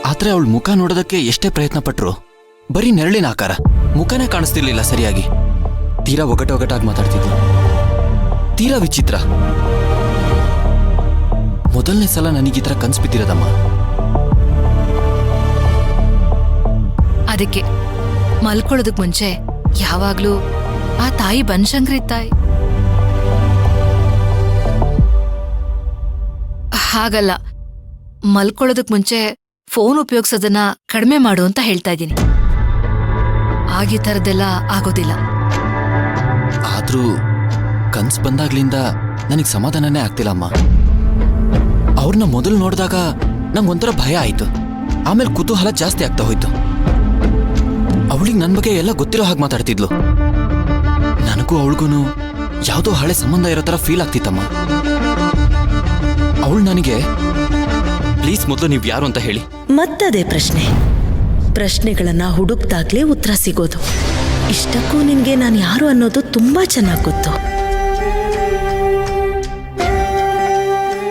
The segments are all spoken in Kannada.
ಆದ್ರೆ ಅವಳ ಮುಖ ನೋಡೋದಕ್ಕೆ ಎಷ್ಟೇ ಪ್ರಯತ್ನ ಪಟ್ರು ಬರೀ ನೆರಳಿನ ಆಕಾರ, ಮುಖನೇ ಕಾಣಿಸ್ತಿರ್ಲಿಲ್ಲ ಸರಿಯಾಗಿ. ತೀರಾ ಒಗಟಾಗಿ ಮಾತಾಡ್ತಿದ್ಲು. ತೀರಾ ವಿಚಿತ್ರ. ಮೊದಲನೇ ಸಲ ನನಗೆ ಈ ಥರ ಕನ್ಸು ಬಿದ್ದಿರೋದಮ್ಮ. ಅದಕ್ಕೆ ಮಲ್ಕೊಳ್ಳೋದಕ್ ಮುಂಚೆ ಯಾವಾಗ್ಲೂ ಆ ತಾಯಿ ಬನಶಂಕರಿ ತಾಯಿ ಹಾಗಲ್ಲ, ಮಲ್ಕೊಳ್ಳೋದಕ್ ಮುಂಚೆ ಫೋನ್ ಉಪಯೋಗಿಸೋದನ್ನ ಕಡಿಮೆ ಮಾಡು ಅಂತ ಹೇಳ್ತಾ ಇದ್ದೀನಿ. ಈ ಥರದ್ದೆಲ್ಲ ಆಗೋದಿಲ್ಲ. ಆದ್ರೂ ಕನ್ಸು ಬಂದಾಗ್ಲಿಂದ ನನಗೆ ಸಮಾಧಾನನೇ ಆಗ್ತಿಲ್ಲ ಅಮ್ಮ. ಅವ್ರನ್ನ ಮೊದಲು ನೋಡಿದಾಗ ನಂಗೊಂಥರ ಭಯ ಆಯ್ತು. ಆಮೇಲೆ ಕುತೂಹಲ ಜಾಸ್ತಿ ಆಗ್ತಾ ಹೋಯ್ತು. ಅವಳಿಗೆ ನನ್ನ ಬಗ್ಗೆ ಎಲ್ಲ ಗೊತ್ತಿರೋ ಹಾಗೆ ಮಾತಾಡ್ತಿದ್ಲು. ನನಗೂ ಅವಳಿಗೂ ಯಾವುದೋ ಹಳೆ ಸಂಬಂಧ ಇರೋ ಥರ ಫೀಲ್ ಆಗ್ತಿತ್ತಮ್ಮ. ಅವಳು ನನಗೆ ಪ್ಲೀಸ್ ಮೊದಲು ನೀವು ಯಾರು ಅಂತ ಹೇಳಿ. ಮತ್ತದೇ ಪ್ರಶ್ನೆಗಳನ್ನ ಹುಡುಕ್ದಾಗ್ಲೇ ಉತ್ತರ ಸಿಗೋದು. ಇಷ್ಟಕ್ಕೂ ನಿನ್ಗೆ ನಾನು ಯಾರು ಅನ್ನೋದು ತುಂಬಾ ಚೆನ್ನಾಗಿ ಗೊತ್ತು.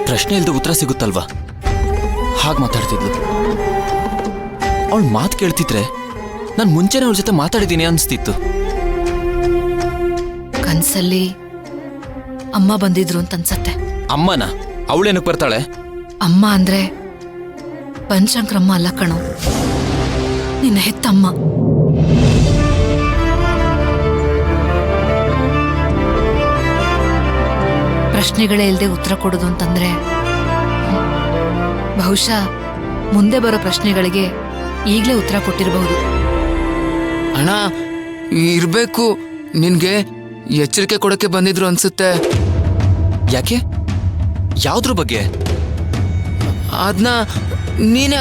ಪ್ರಶ್ನೆ ಇಲ್ದ ಉತ್ತರ ಸಿಗುತ್ತಲ್ವಾ, ಹಾಗೆ ಮಾತಾಡ್ತಿದ್ಲು. ಅವಳು ಮಾತು ಕೇಳ್ತಿದ್ರೆ ನಾನು ಮುಂಚೆನೇ ಅವಳ ಜೊತೆ ಮಾತಾಡಿದ್ದೀನಿ ಅನಿಸ್ತಿತ್ತು. ಕನ್ಸಲ್ಲಿ ಅಮ್ಮ ಬಂದಿದ್ರು ಅಂತ ಅನ್ಸತ್ತೆ. ಅಮ್ಮನ? ಅವಳೇನಕ್ಕೆ ಬರ್ತಾಳೆ? ಅಮ್ಮ ಅಂದ್ರೆ ಬನಶಂಕರಮ್ಮ ಅಲ್ಲ ಕಣೋ, ನಿನ್ನ ಹೆತ್ತಮ್ಮ. ಪ್ರಶ್ನೆಗಳೇ ಇಲ್ಲದೆ ಉತ್ತರ ಕೊಡೋದು ಅಂತಂದ್ರೆ ಬಹುಶಃ ಮುಂದೆ ಬರೋ ಪ್ರಶ್ನೆಗಳಿಗೆ ಈಗಲೇ ಉತ್ತರ ಕೊಟ್ಟಿರಬಹುದು. ಅಣ್ಣ ಇರ್ಬೇಕು, ನಿನ್ಗೆ ಎಚ್ಚರಿಕೆ ಕೊಡಕ್ಕೆ ಬಂದಿದ್ರು ಅನ್ಸುತ್ತೆ. ಯಾಕೆ? ಯಾವ್ದ್ರ ಬಗ್ಗೆ? ಅದನ್ನ ನೀನೇ